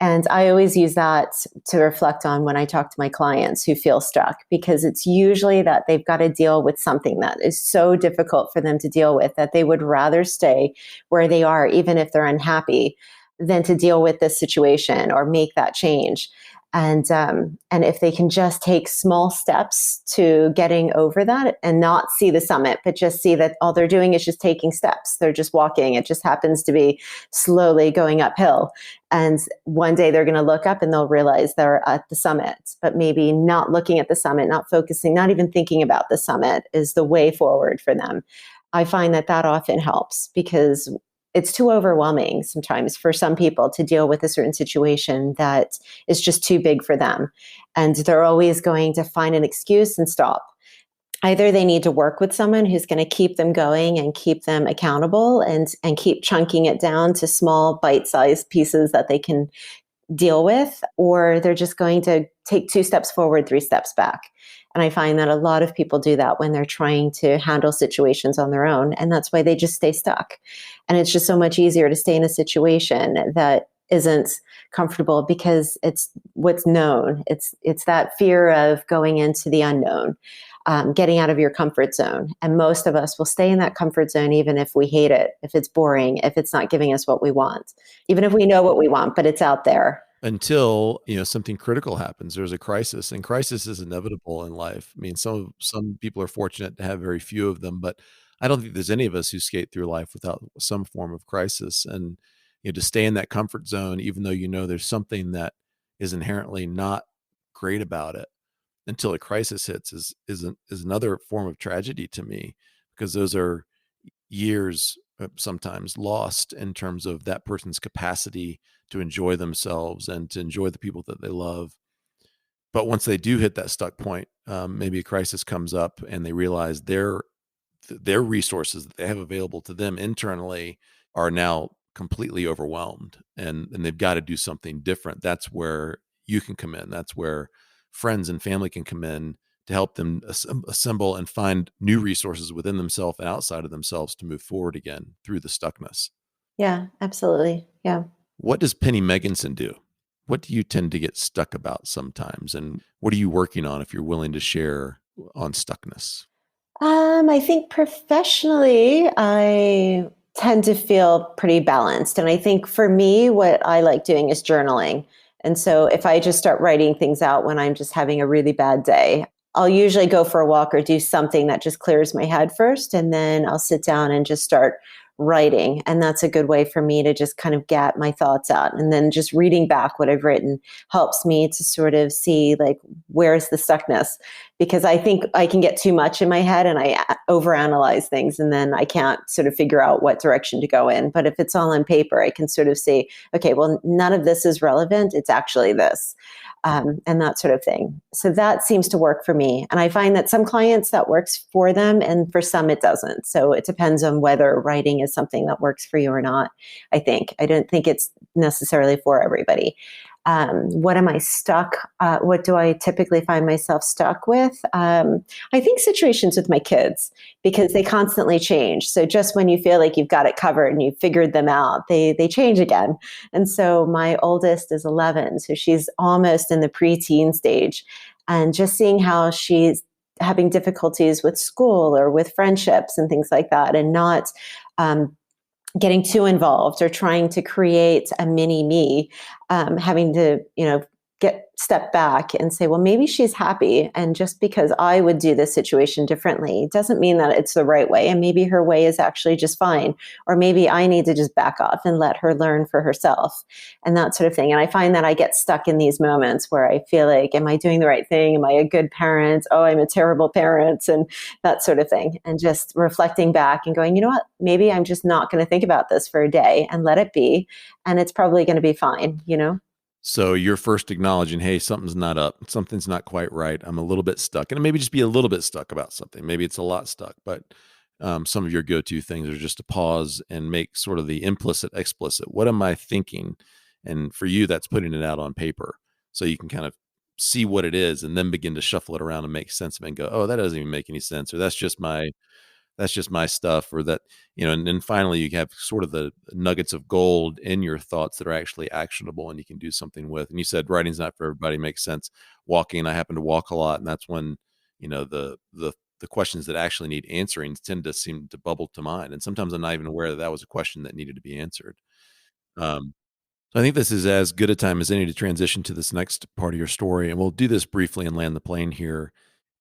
And I always use that to reflect on when I talk to my clients who feel stuck, because it's usually that they've got to deal with something that is so difficult for them to deal with that they would rather stay where they are, even if they're unhappy, than to deal with this situation or make that change. And if they can just take small steps to getting over that and not see the summit, but just see that all they're doing is just taking steps. They're just walking. It just happens to be slowly going uphill. And one day they're going to look up and they'll realize they're at the summit, but maybe not looking at the summit, not focusing, not even thinking about the summit is the way forward for them. I find that that often helps because it's too overwhelming sometimes for some people to deal with a certain situation that is just too big for them. And they're always going to find an excuse and stop. Either they need to work with someone who's going to keep them going and keep them accountable and keep chunking it down to small bite-sized pieces that they can deal with, or they're just going to take 2 steps forward, 3 steps back. And I find that a lot of people do that when they're trying to handle situations on their own. And that's why they just stay stuck. And it's just so much easier to stay in a situation that isn't comfortable because it's what's known. It's that fear of going into the unknown, getting out of your comfort zone. And most of us will stay in that comfort zone even if we hate it, if it's boring, if it's not giving us what we want, even if we know what we want, but it's out there. Until, something critical happens. There's a crisis, and crisis is inevitable in life. I mean, some people are fortunate to have very few of them, but I don't think there's any of us who skate through life without some form of crisis. And to stay in that comfort zone, even though there's something that is inherently not great about it, until a crisis hits, is another form of tragedy to me, because those are years sometimes lost in terms of that person's capacity to enjoy themselves and to enjoy the people that they love. But once they do hit that stuck point, maybe a crisis comes up and they realize their resources that they have available to them internally are now completely overwhelmed, and they've got to do something different. That's where you can come in. That's where friends and family can come in to help them assemble and find new resources within themselves and outside of themselves to move forward again through the stuckness. Yeah, absolutely. Yeah. What does Penney Megginson do? What do you tend to get stuck about sometimes? And what are you working on if you're willing to share on stuckness? I think professionally, I tend to feel pretty balanced. And I think for me, what I like doing is journaling. And so if I just start writing things out when I'm just having a really bad day, I'll usually go for a walk or do something that just clears my head first. And then I'll sit down and just start writing. And that's a good way for me to just kind of get my thoughts out. And then just reading back what I've written helps me to sort of see, like, where's the stuckness? Because I think I can get too much in my head and I overanalyze things, and then I can't sort of figure out what direction to go in. But if it's all on paper, I can sort of say, okay, well, none of this is relevant. It's actually this. And that sort of thing. So that seems to work for me. And I find that some clients that works for them, and for some it doesn't. So it depends on whether writing is something that works for you or not. I don't think it's necessarily for everybody. What am I stuck? What do I typically find myself stuck with? I think situations with my kids, because they constantly change. So just when you feel like you've got it covered and you've figured them out, they change again. And so my oldest is 11, so she's almost in the preteen stage, and just seeing how she's having difficulties with school or with friendships and things like that, and not getting too involved or trying to create a mini me, having to, step back and say, well, maybe she's happy. And just because I would do this situation differently doesn't mean that it's the right way. And maybe her way is actually just fine. Or maybe I need to just back off and let her learn for herself, and that sort of thing. And I find that I get stuck in these moments where I feel like, am I doing the right thing? Am I a good parent? Oh, I'm a terrible parent, and that sort of thing. And just reflecting back and going, you know what, maybe I'm just not going to think about this for a day and let it be. And it's probably going to be fine. So you're first acknowledging, hey, something's not up. Something's not quite right. I'm a little bit stuck. And maybe just be a little bit stuck about something. Maybe it's a lot stuck. But some of your go-to things are just to pause and make sort of the implicit explicit. What am I thinking? And for you, that's putting it out on paper, so you can kind of see what it is and then begin to shuffle it around and make sense of it and go, oh, that doesn't even make any sense. Or that's just my stuff. Or that, and then finally you have sort of the nuggets of gold in your thoughts that are actually actionable and you can do something with. And you said writing's not for everybody. Makes sense. Walking, I happen to walk a lot, and that's when, the questions that actually need answering tend to seem to bubble to mind. And sometimes I'm not even aware that that was a question that needed to be answered. Um, I think this is as good a time as any to transition to this next part of your story. And we'll do this briefly and land the plane here.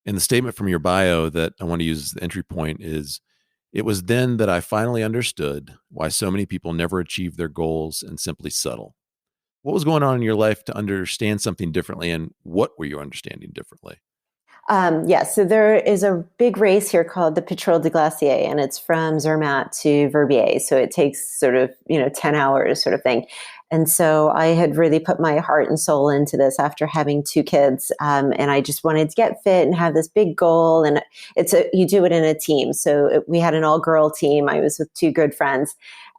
And the statement from your bio that I want to use as the entry point is, it was then that I finally understood why so many people never achieve their goals and simply settle. What was going on in your life to understand something differently, and what were you understanding differently? Yes, so there is a big race here called the Pétrole de Glacier, and it's from Zermatt to Verbier. So it takes sort of, 10 hours sort of thing. And so I had really put my heart and soul into this after having two kids. And I just wanted to get fit and have this big goal. And you do it in a team. So we had an all girl team. I was with two good friends.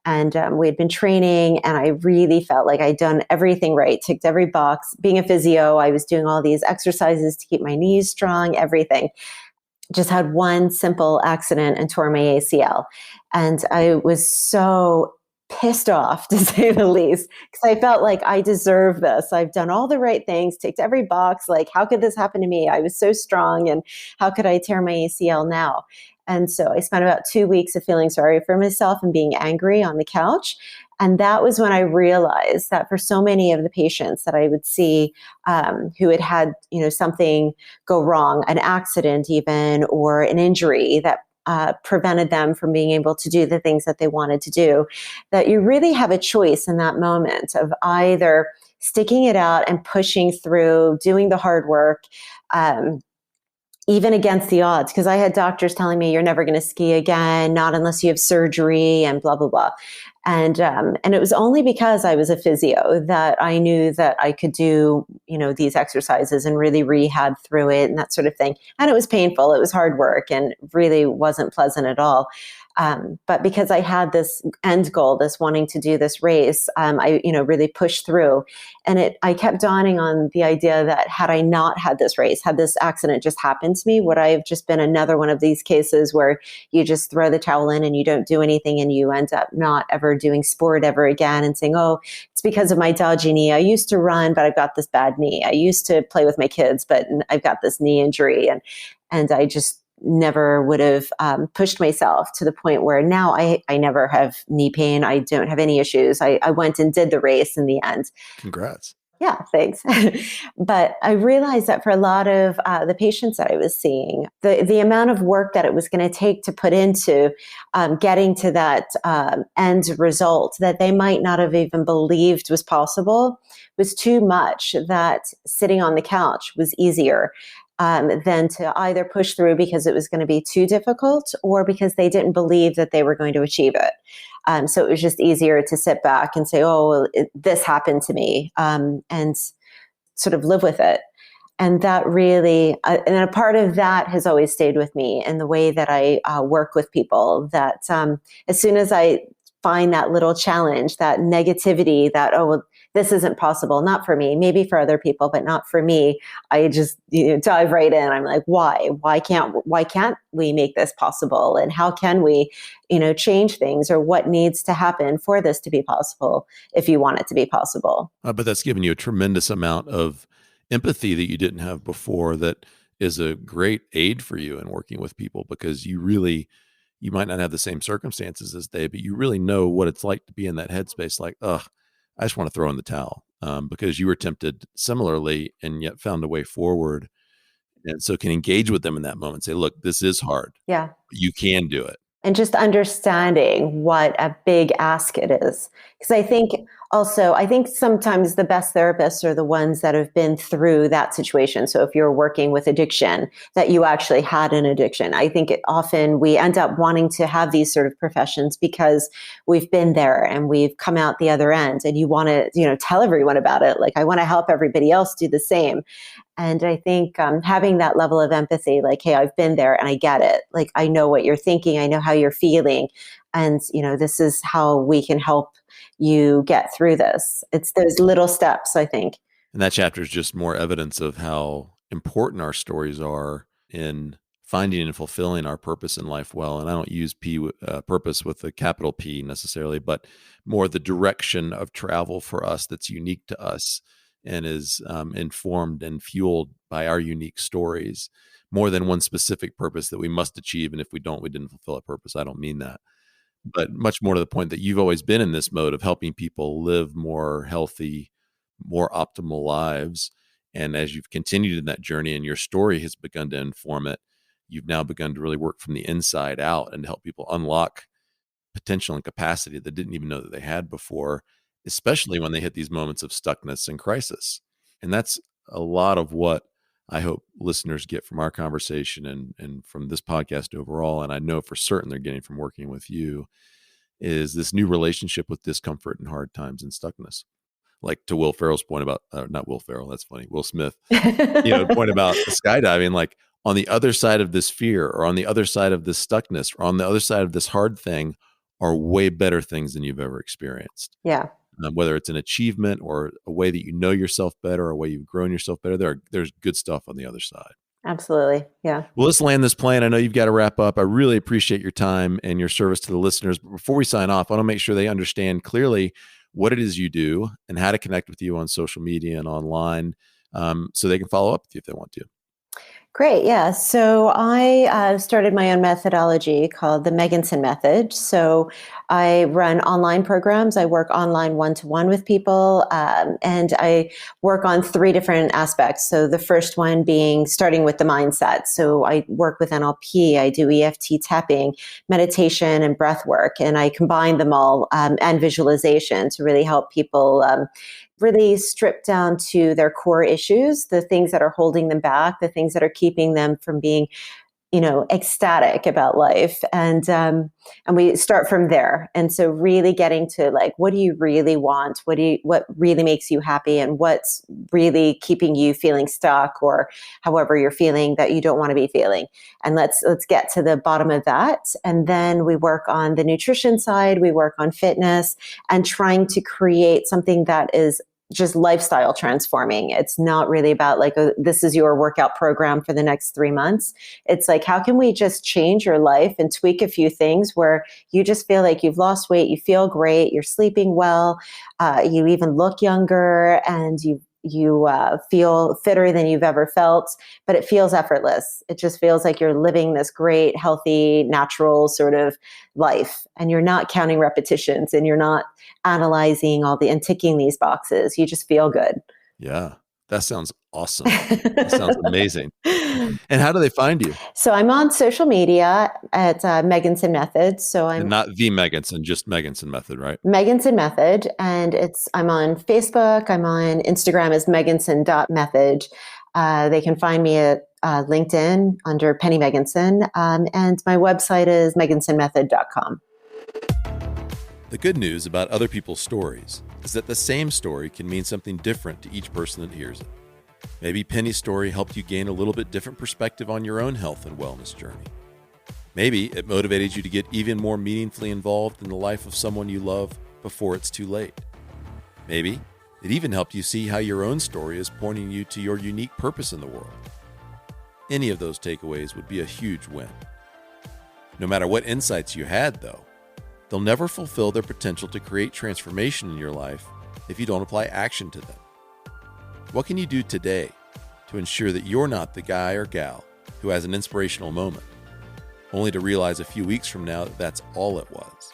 And we had been training, and I really felt like I'd done everything right, ticked every box. Being a physio, I was doing all these exercises to keep my knees strong, everything. Just had one simple accident and tore my ACL. And I was so pissed off, to say the least, because I felt like I deserve this. I've done all the right things, ticked every box. Like, how could this happen to me? I was so strong, and how could I tear my ACL now? And so I spent about 2 weeks of feeling sorry for myself and being angry on the couch. And that was when I realized that for so many of the patients that I would see, who had had, something go wrong, an accident even, or an injury that prevented them from being able to do the things that they wanted to do, that you really have a choice in that moment of either sticking it out and pushing through, doing the hard work, even against the odds, because I had doctors telling me, you're never going to ski again, not unless you have surgery, and blah blah blah. And it was only because I was a physio that I knew that I could do, these exercises and really rehab through it and that sort of thing. And it was painful, it was hard work, and really wasn't pleasant at all. But because I had this end goal, this wanting to do this race, I, really pushed through. And I kept dawning on the idea that had I not had this race, had this accident just happened to me, would I have just been another one of these cases where you just throw the towel in and you don't do anything, and you end up not ever doing sport ever again and saying, oh, it's because of my dodgy knee. I used to run, but I've got this bad knee. I used to play with my kids, but I've got this knee injury. And I just never would have pushed myself to the point where now I never have knee pain. I don't have any issues. I went and did the race in the end. Congrats. Yeah, thanks. But I realized that for a lot of the patients that I was seeing, the amount of work that it was going to take to put into getting to that end result that they might not have even believed was possible was too much, that sitting on the couch was easier than to either push through because it was going to be too difficult, or because they didn't believe that they were going to achieve it. So it was just easier to sit back and say, oh, well, this happened to me, and sort of live with it. And that really, and a part of that has always stayed with me in the way that I work with people, that as soon as I find that little challenge, that negativity, that, oh, well, this isn't possible, not for me, maybe for other people, but not for me, I just dive right in. I'm like, why can't we make this possible? And how can we, change things, or what needs to happen for this to be possible if you want it to be possible? But that's given you a tremendous amount of empathy that you didn't have before, that is a great aid for you in working with people, because you might not have the same circumstances as they, but you really know what it's like to be in that headspace. Like, I just want to throw in the towel, because you were tempted similarly and yet found a way forward. And so can engage with them in that moment, say, look, this is hard. Yeah. You can do it. And just understanding what a big ask it is. Because I think sometimes the best therapists are the ones that have been through that situation. So if you're working with addiction, that you actually had an addiction. I think often we end up wanting to have these sort of professions because we've been there and we've come out the other end, and you want to, tell everyone about it. Like, I want to help everybody else do the same. And I think having that level of empathy, like, hey, I've been there and I get it. Like, I know what you're thinking. I know how you're feeling. And, this is how we can help you get through this. It's those little steps, I think. And that chapter is just more evidence of how important our stories are in finding and fulfilling our purpose in life well. And I don't use purpose with a capital P necessarily, but more the direction of travel for us that's unique to us, and is informed and fueled by our unique stories, more than one specific purpose that we must achieve. And if we don't, we didn't fulfill a purpose. I don't mean that. but much more to the point that you've always been in this mode of helping people live more healthy, more optimal lives. And as you've continued in that journey and your story has begun to inform it, you've now begun to really work from the inside out and help people unlock potential and capacity that didn't even know that they had before, especially when they hit these moments of stuckness and crisis. And that's a lot of what I hope listeners get from our conversation and from this podcast overall. And I know for certain they're getting from working with you is this new relationship with discomfort and hard times and stuckness. Like to Will Ferrell's point about, not Will Ferrell, that's funny, Will Smith, point about skydiving, like on the other side of this fear or on the other side of this stuckness or on the other side of this hard thing are way better things than you've ever experienced. Yeah. Whether it's an achievement or a way that you know yourself better or a way you've grown yourself better, there's good stuff on the other side. Absolutely. Yeah. Well, let's land this plane. I know you've got to wrap up. I really appreciate your time and your service to the listeners. But before we sign off, I want to make sure they understand clearly what it is you do and how to connect with you on social media and online, so they can follow up with you if they want to. Great. Yeah. So I started my own methodology called the Megginson method. So I run online programs. I work online one-to-one with people, and I work on 3 different aspects. So the first one being starting with the mindset. So I work with NLP, I do EFT tapping, meditation, and breath work, and I combine them all, and visualization to really help people really strip down to their core issues, the things that are holding them back, the things that are keeping them from being, ecstatic about life. And we start from there. And so really getting to like, what do you really want? What really makes you happy? And what's really keeping you feeling stuck or however you're feeling that you don't want to be feeling? And let's get to the bottom of that. And then we work on the nutrition side, we work on fitness and trying to create something that is just lifestyle transforming. It's not really about like, this is your workout program for the next 3 months. It's like, how can we just change your life and tweak a few things where you just feel like you've lost weight, you feel great, you're sleeping well, you even look younger, and you feel fitter than you've ever felt, but it feels effortless. It just feels like you're living this great, healthy, natural sort of life. And you're not counting repetitions and you're not analyzing and ticking these boxes. You just feel good. Yeah, that sounds awesome. That sounds amazing. And how do they find you? So I'm on social media at Megginson Method. And not the Megginson, just Megginson Method, right? Megginson Method. And I'm on Facebook. I'm on Instagram as megginson.method. They can find me at LinkedIn under Penney Megginson. And my website is megginsonmethod.com. The good news about other people's stories is that the same story can mean something different to each person that hears it. Maybe Penny's story helped you gain a little bit different perspective on your own health and wellness journey. Maybe it motivated you to get even more meaningfully involved in the life of someone you love before it's too late. Maybe it even helped you see how your own story is pointing you to your unique purpose in the world. Any of those takeaways would be a huge win. No matter what insights you had, though, they'll never fulfill their potential to create transformation in your life if you don't apply action to them. What can you do today to ensure that you're not the guy or gal who has an inspirational moment, only to realize a few weeks from now that that's all it was?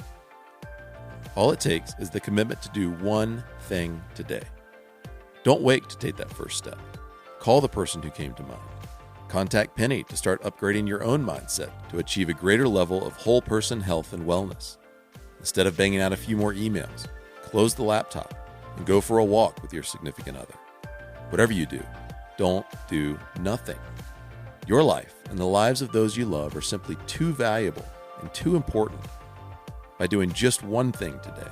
All it takes is the commitment to do one thing today. Don't wait to take that first step. Call the person who came to mind. Contact Penny to start upgrading your own mindset to achieve a greater level of whole person health and wellness. Instead of banging out a few more emails, close the laptop and go for a walk with your significant other. Whatever you do, don't do nothing. Your life and the lives of those you love are simply too valuable and too important. By doing just one thing today,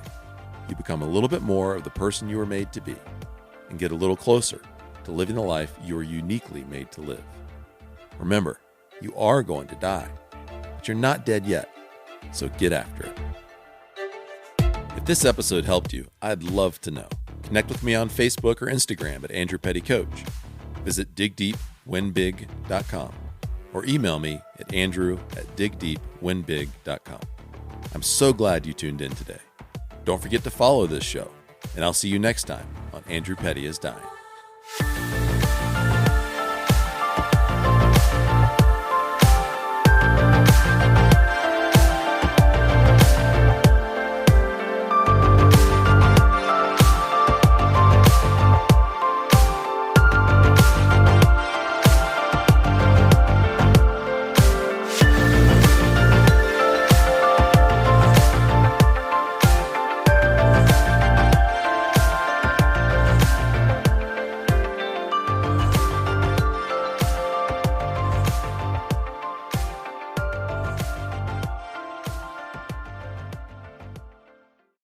you become a little bit more of the person you were made to be and get a little closer to living the life you are uniquely made to live. Remember, you are going to die, but you're not dead yet, so get after it. If this episode helped you, I'd love to know. Connect with me on Facebook or Instagram at Andrew Petty Coach. Visit digdeepwinbig.com or email me at andrew@digdeepwinbig.com. I'm so glad you tuned in today. Don't forget to follow this show, and I'll see you next time on Andrew Petty is Dying.